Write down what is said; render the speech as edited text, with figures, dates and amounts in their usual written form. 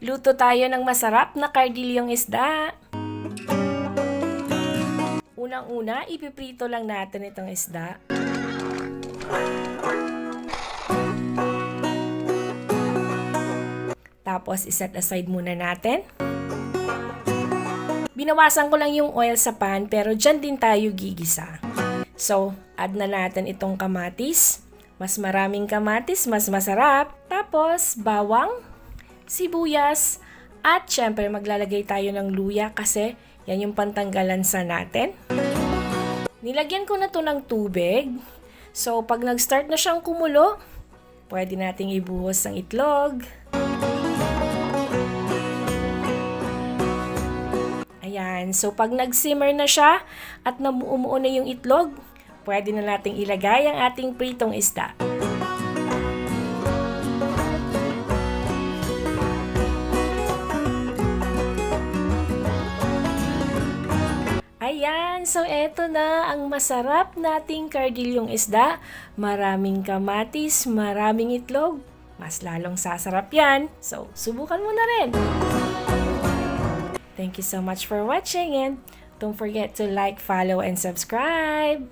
Luto tayo ng masarap na cardillong isda. Unang-una, ipiprito lang natin itong isda. Tapos, iset aside muna natin. Binawasan ko lang yung oil sa pan, pero dyan din tayo gigisa. So, add na natin itong kamatis. Mas maraming kamatis, mas masarap. Tapos, bawang, sibuyas, at syempre maglalagay tayo ng luya kasi yan yung pantanggalan sa natin. Nilagyan ko na to ng tubig. So, pag nag-start na siyang kumulo, pwede nating ibuhos ang itlog. Ayan. So, pag nag-simmer na siya at namuumuo na yung itlog, pwede na nating ilagay ang ating pritong isda. Ayan, so eto na ang masarap nating cardillong isda. Maraming kamatis, maraming itlog. Mas lalong sasarap yan. So, subukan mo na rin. Thank you so much for watching and don't forget to like, follow, and subscribe.